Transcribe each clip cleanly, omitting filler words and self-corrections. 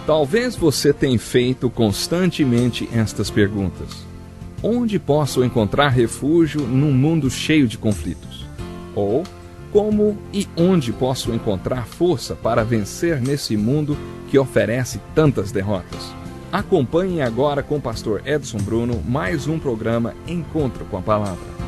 Talvez você tenha feito constantemente estas perguntas. Onde posso encontrar refúgio num mundo cheio de conflitos? Ou, como e onde posso encontrar força para vencer nesse mundo que oferece tantas derrotas? Acompanhe agora com o pastor Edson Bruno mais um programa Encontro com a Palavra.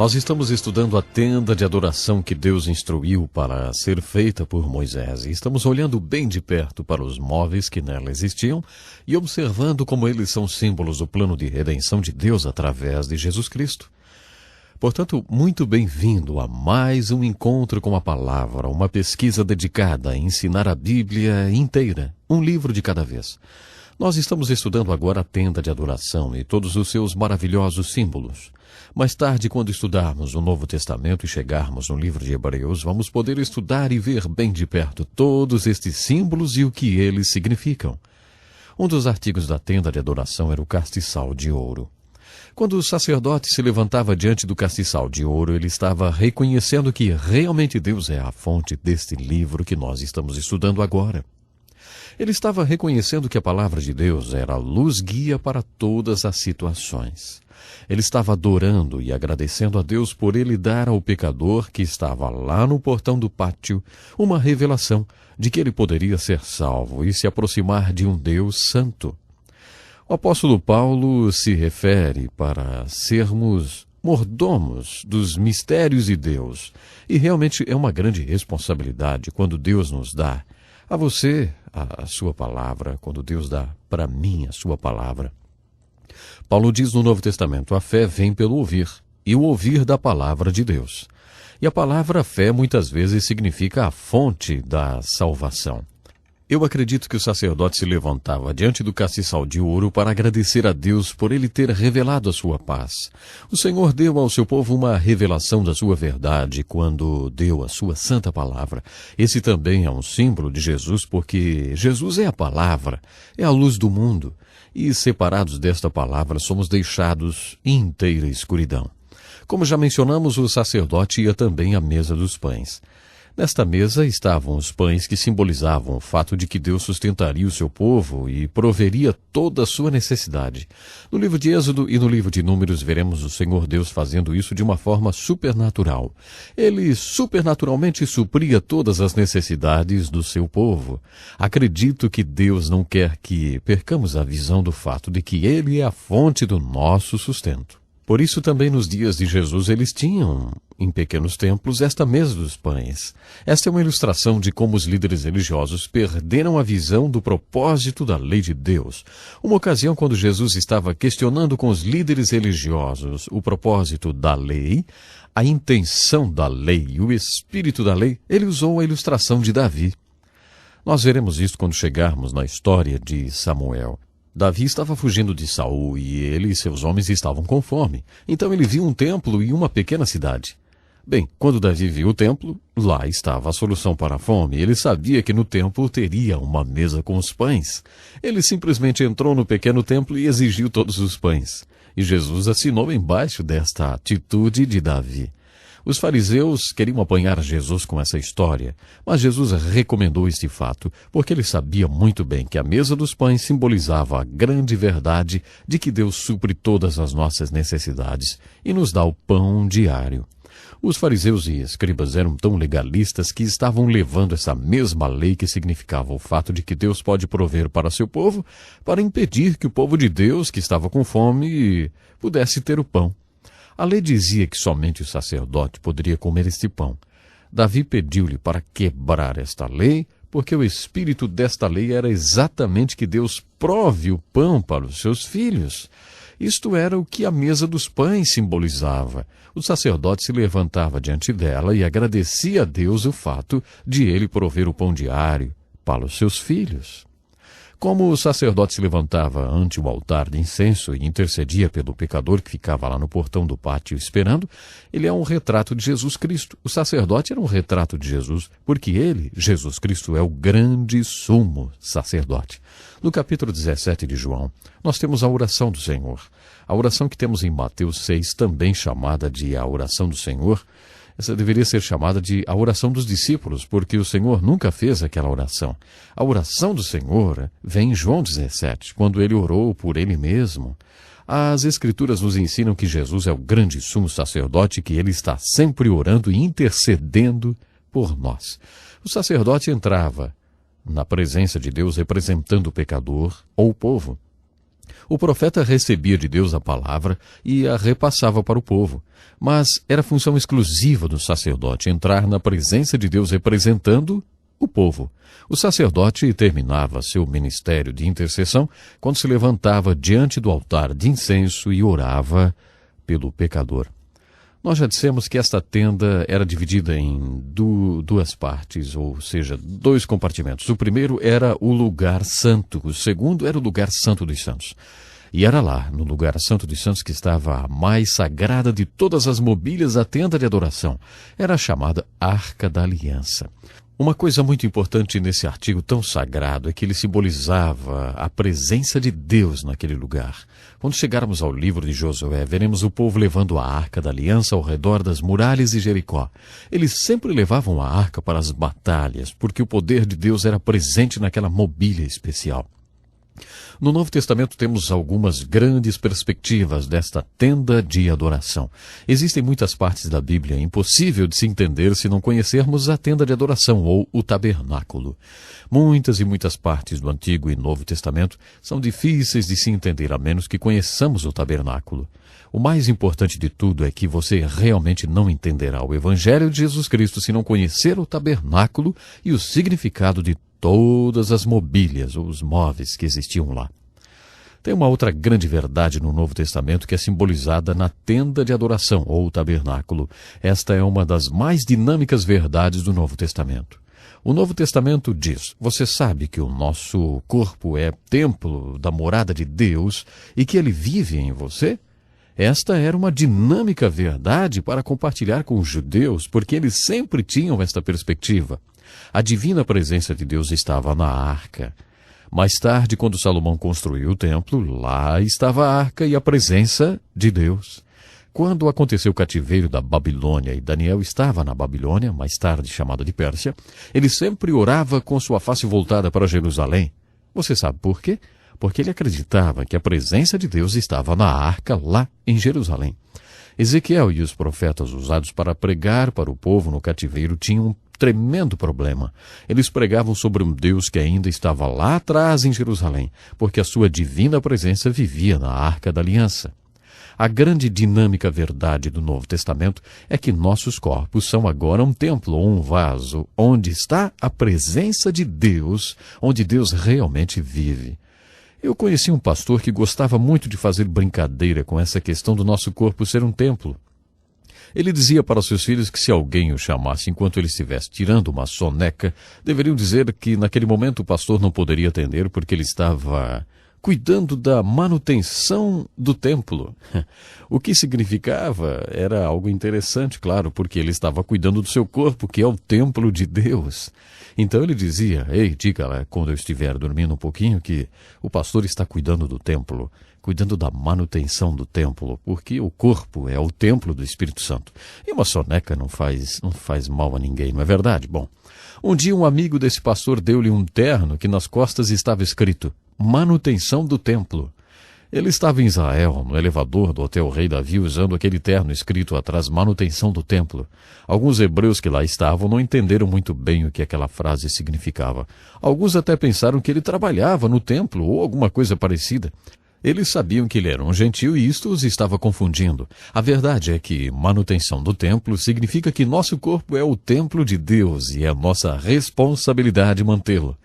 Nós estamos estudando a tenda de adoração que Deus instruiu para ser feita por Moisés. E estamos olhando bem de perto para os móveis que nela existiam e observando como eles são símbolos do plano de redenção de Deus através de Jesus Cristo. Portanto, muito bem-vindo a mais um encontro com a palavra, uma pesquisa dedicada a ensinar a Bíblia inteira, um livro de cada vez. Nós estamos estudando agora a tenda de adoração e todos os seus maravilhosos símbolos. Mais tarde, quando estudarmos o Novo Testamento e chegarmos no livro de Hebreus, vamos poder estudar e ver bem de perto todos estes símbolos e o que eles significam. Um dos artigos da tenda de adoração era o castiçal de ouro. Quando o sacerdote se levantava diante do castiçal de ouro, ele estava reconhecendo que realmente Deus é a fonte deste livro que nós estamos estudando agora. Ele estava reconhecendo que a palavra de Deus era a luz guia para todas as situações. Ele estava adorando e agradecendo a Deus por ele dar ao pecador que estava lá no portão do pátio uma revelação de que ele poderia ser salvo e se aproximar de um Deus santo. O apóstolo Paulo se refere para sermos mordomos dos mistérios de Deus. E realmente é uma grande responsabilidade quando Deus nos dá a você a sua palavra, quando Deus dá para mim a sua palavra. Paulo diz no Novo Testamento, a fé vem pelo ouvir, e o ouvir da palavra de Deus. E a palavra fé muitas vezes significa a fonte da salvação. Eu acredito que o sacerdote se levantava diante do castiçal de ouro para agradecer a Deus por ele ter revelado a sua paz. O Senhor deu ao seu povo uma revelação da sua verdade quando deu a sua santa palavra. Esse também é um símbolo de Jesus, porque Jesus é a palavra, é a luz do mundo. E separados desta palavra somos deixados em inteira escuridão. Como já mencionamos, o sacerdote ia também à mesa dos pães. Nesta mesa estavam os pães que simbolizavam o fato de que Deus sustentaria o seu povo e proveria toda a sua necessidade. No livro de Êxodo e no livro de Números veremos o Senhor Deus fazendo isso de uma forma supernatural. Ele supernaturalmente supria todas as necessidades do seu povo. Acredito que Deus não quer que percamos a visão do fato de que Ele é a fonte do nosso sustento. Por isso também nos dias de Jesus eles tinham, em pequenos templos, esta mesa dos pães. Esta é uma ilustração de como os líderes religiosos perderam a visão do propósito da lei de Deus. Uma ocasião quando Jesus estava questionando com os líderes religiosos o propósito da lei, a intenção da lei e o espírito da lei, ele usou a ilustração de Davi. Nós veremos isso quando chegarmos na história de Samuel. Davi estava fugindo de Saul e ele e seus homens estavam com fome. Então ele viu um templo e uma pequena cidade. Bem, quando Davi viu o templo, lá estava a solução para a fome. Ele sabia que no templo teria uma mesa com os pães. Ele simplesmente entrou no pequeno templo e exigiu todos os pães. E Jesus assinou embaixo desta atitude de Davi. Os fariseus queriam apanhar Jesus com essa história, mas Jesus recomendou este fato, porque ele sabia muito bem que a mesa dos pães simbolizava a grande verdade de que Deus supre todas as nossas necessidades e nos dá o pão diário. Os fariseus e escribas eram tão legalistas que estavam levando essa mesma lei que significava o fato de que Deus pode prover para seu povo, para impedir que o povo de Deus, que estava com fome, pudesse ter o pão. A lei dizia que somente o sacerdote poderia comer este pão. Davi pediu-lhe para quebrar esta lei, porque o espírito desta lei era exatamente que Deus prove o pão para os seus filhos. Isto era o que a mesa dos pães simbolizava. O sacerdote se levantava diante dela e agradecia a Deus o fato de ele prover o pão diário para os seus filhos. Como o sacerdote se levantava ante o altar de incenso e intercedia pelo pecador que ficava lá no portão do pátio esperando, ele é um retrato de Jesus Cristo. O sacerdote era um retrato de Jesus, porque ele, Jesus Cristo, é o grande sumo sacerdote. No capítulo 17 de João, nós temos a oração do Senhor. A oração que temos em Mateus 6, também chamada de a oração do Senhor, essa deveria ser chamada de a oração dos discípulos, porque o Senhor nunca fez aquela oração. A oração do Senhor vem em João 17, quando ele orou por ele mesmo. As Escrituras nos ensinam que Jesus é o grande sumo sacerdote, que ele está sempre orando e intercedendo por nós. O sacerdote entrava na presença de Deus representando o pecador ou o povo. O profeta recebia de Deus a palavra e a repassava para o povo, mas era função exclusiva do sacerdote entrar na presença de Deus representando o povo. O sacerdote terminava seu ministério de intercessão quando se levantava diante do altar de incenso e orava pelo pecador. Nós já dissemos que esta tenda era dividida em duas partes, ou seja, 2 compartimentos. O primeiro era o lugar santo, o segundo era o lugar santo dos santos. E era lá, no lugar santo dos santos, que estava a mais sagrada de todas as mobílias, a tenda de adoração. Era a chamada Arca da Aliança. Uma coisa muito importante nesse artigo tão sagrado é que ele simbolizava a presença de Deus naquele lugar. Quando chegarmos ao livro de Josué, veremos o povo levando a Arca da Aliança ao redor das muralhas de Jericó. Eles sempre levavam a arca para as batalhas, porque o poder de Deus era presente naquela mobília especial. No Novo Testamento temos algumas grandes perspectivas desta tenda de adoração. Existem muitas partes da Bíblia impossível de se entender se não conhecermos a tenda de adoração ou o tabernáculo. Muitas e muitas partes do Antigo e Novo Testamento são difíceis de se entender a menos que conheçamos o tabernáculo. O mais importante de tudo é que você realmente não entenderá o Evangelho de Jesus Cristo se não conhecer o tabernáculo e o significado de todas as mobílias ou os móveis que existiam lá. Tem uma outra grande verdade no Novo Testamento que é simbolizada na tenda de adoração ou tabernáculo. Esta é uma das mais dinâmicas verdades do Novo Testamento. O Novo Testamento diz: você sabe que o nosso corpo é templo da morada de Deus e que ele vive em você? Esta era uma dinâmica verdade para compartilhar com os judeus, porque eles sempre tinham esta perspectiva. A divina presença de Deus estava na arca. Mais tarde, quando Salomão construiu o templo, lá estava a arca e a presença de Deus. Quando aconteceu o cativeiro da Babilônia e Daniel estava na Babilônia, mais tarde chamada de Pérsia, ele sempre orava com sua face voltada para Jerusalém. Você sabe por quê? Porque ele acreditava que a presença de Deus estava na arca lá em Jerusalém. Ezequiel e os profetas usados para pregar para o povo no cativeiro tinham um tremendo problema. Eles pregavam sobre um Deus que ainda estava lá atrás em Jerusalém, porque a sua divina presença vivia na Arca da Aliança. A grande dinâmica verdade do Novo Testamento é que nossos corpos são agora um templo ou um vaso, onde está a presença de Deus, onde Deus realmente vive. Eu conheci um pastor que gostava muito de fazer brincadeira com essa questão do nosso corpo ser um templo. Ele dizia para seus filhos que se alguém o chamasse enquanto ele estivesse tirando uma soneca, deveriam dizer que naquele momento o pastor não poderia atender porque ele estava cuidando da manutenção do templo. O que significava era algo interessante, claro, porque ele estava cuidando do seu corpo, que é o templo de Deus. Então ele dizia: ei, diga lá, quando eu estiver dormindo um pouquinho, que o pastor está cuidando do templo, cuidando da manutenção do templo, porque o corpo é o templo do Espírito Santo. E uma soneca não faz mal a ninguém, não é verdade? Bom, um dia um amigo desse pastor deu-lhe um terno que nas costas estava escrito: manutenção do templo. Ele estava em Israel, no elevador do Hotel Rei Davi, usando aquele terno escrito atrás: manutenção do templo. Alguns hebreus que lá estavam não entenderam muito bem o que aquela frase significava. Alguns até pensaram que ele trabalhava no templo ou alguma coisa parecida. Eles sabiam que ele era um gentio e isto os estava confundindo. A verdade é que manutenção do templo significa que nosso corpo é o templo de Deus e é nossa responsabilidade mantê-lo.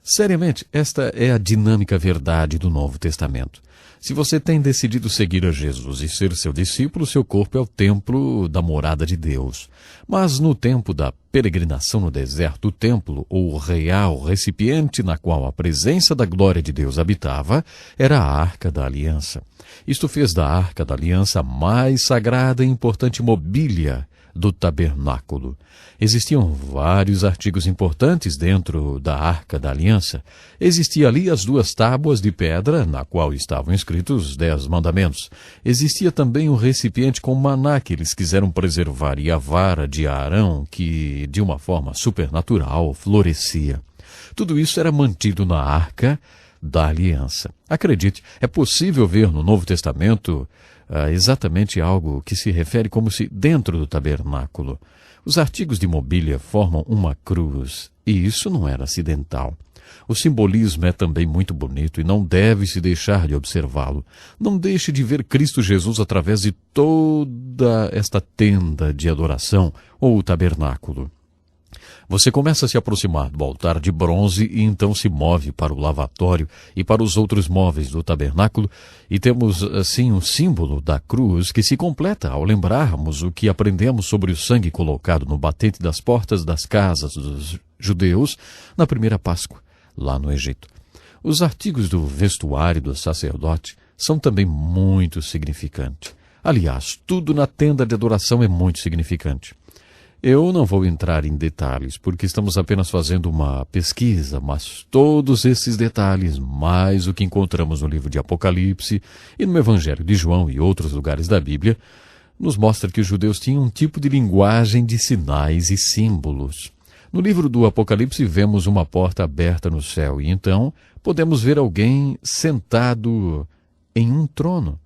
Seriamente, esta é a dinâmica verdade do Novo Testamento. Se você tem decidido seguir a Jesus e ser seu discípulo, seu corpo é o templo da morada de Deus. Mas no tempo da peregrinação no deserto, o templo, ou o real recipiente na qual a presença da glória de Deus habitava, era a Arca da Aliança. Isto fez da Arca da Aliança a mais sagrada e importante mobília do tabernáculo. Existiam vários artigos importantes dentro da Arca da Aliança. Existia ali as 2 tábuas de pedra, na qual estavam escritos os 10 mandamentos. Existia também um recipiente com maná que eles quiseram preservar e a vara de Arão, que de uma forma supernatural florescia. Tudo isso era mantido na Arca da Aliança. Acredite, é possível ver no Novo Testamento exatamente algo que se refere como se dentro do tabernáculo. Os artigos de mobília formam uma cruz, e isso não era acidental. O simbolismo é também muito bonito e não deve-se deixar de observá-lo. Não deixe de ver Cristo Jesus através de toda esta tenda de adoração ou tabernáculo. Você começa a se aproximar do altar de bronze e então se move para o lavatório e para os outros móveis do tabernáculo, e temos assim um símbolo da cruz que se completa ao lembrarmos o que aprendemos sobre o sangue colocado no batente das portas das casas dos judeus na primeira Páscoa, lá no Egito. Os artigos do vestuário do sacerdote são também muito significantes. Aliás, tudo na tenda de adoração é muito significante. Eu não vou entrar em detalhes, porque estamos apenas fazendo uma pesquisa, mas todos esses detalhes, mais o que encontramos no livro de Apocalipse e no Evangelho de João e outros lugares da Bíblia, nos mostra que os judeus tinham um tipo de linguagem de sinais e símbolos. No livro do Apocalipse vemos uma porta aberta no céu e então podemos ver alguém sentado em um trono.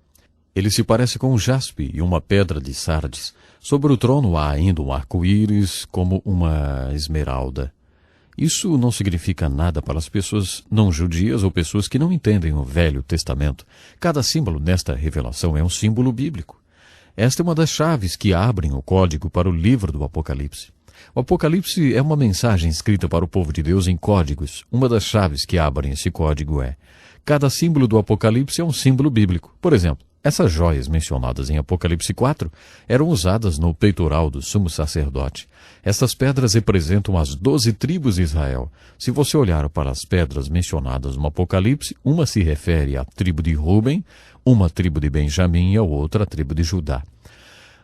Ele se parece com um jaspe e uma pedra de sardes. Sobre o trono há ainda um arco-íris como uma esmeralda. Isso não significa nada para as pessoas não judias ou pessoas que não entendem o Velho Testamento. Cada símbolo nesta revelação é um símbolo bíblico. Esta é uma das chaves que abrem o código para o livro do Apocalipse. O Apocalipse é uma mensagem escrita para o povo de Deus em códigos. Uma das chaves que abrem esse código é: cada símbolo do Apocalipse é um símbolo bíblico. Por exemplo, essas joias mencionadas em Apocalipse 4 eram usadas no peitoral do sumo sacerdote. Estas pedras representam as 12 tribos de Israel. Se você olhar para as pedras mencionadas no Apocalipse, uma se refere à tribo de Ruben, uma tribo de Benjamim e a outra à tribo de Judá.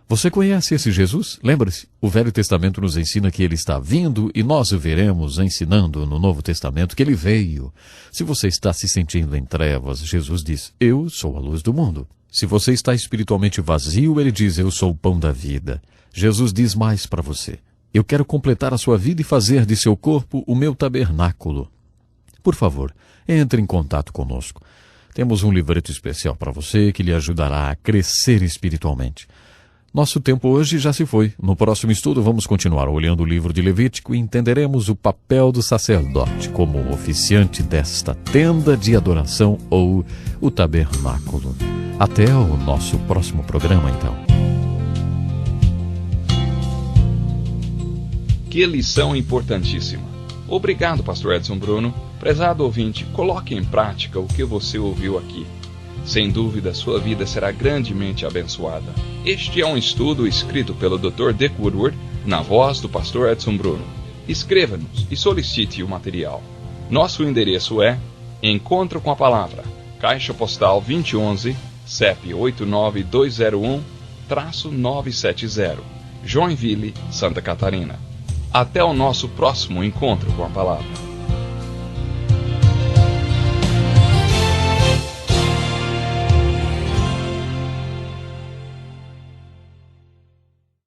Você conhece esse Jesus? Lembre-se, o Velho Testamento nos ensina que ele está vindo e nós o veremos ensinando no Novo Testamento que ele veio. Se você está se sentindo em trevas, Jesus diz: eu sou a luz do mundo. Se você está espiritualmente vazio, ele diz: eu sou o pão da vida. Jesus diz mais para você: eu quero completar a sua vida e fazer de seu corpo o meu tabernáculo. Por favor, entre em contato conosco. Temos um livreto especial para você que lhe ajudará a crescer espiritualmente. Nosso tempo hoje já se foi. No próximo estudo vamos continuar olhando o livro de Levítico e entenderemos o papel do sacerdote como oficiante desta tenda de adoração ou o tabernáculo. Até o nosso próximo programa, então. Que lição importantíssima. Obrigado, Pastor Edson Bruno. Prezado ouvinte, coloque em prática o que você ouviu aqui. Sem dúvida, sua vida será grandemente abençoada. Este é um estudo escrito pelo Dr. Dick Woodward, na voz do Pastor Edson Bruno. Escreva-nos e solicite o material. Nosso endereço é Encontro com a Palavra, Caixa Postal 2011, CEP 89201-970, Joinville, Santa Catarina. Até o nosso próximo Encontro com a Palavra.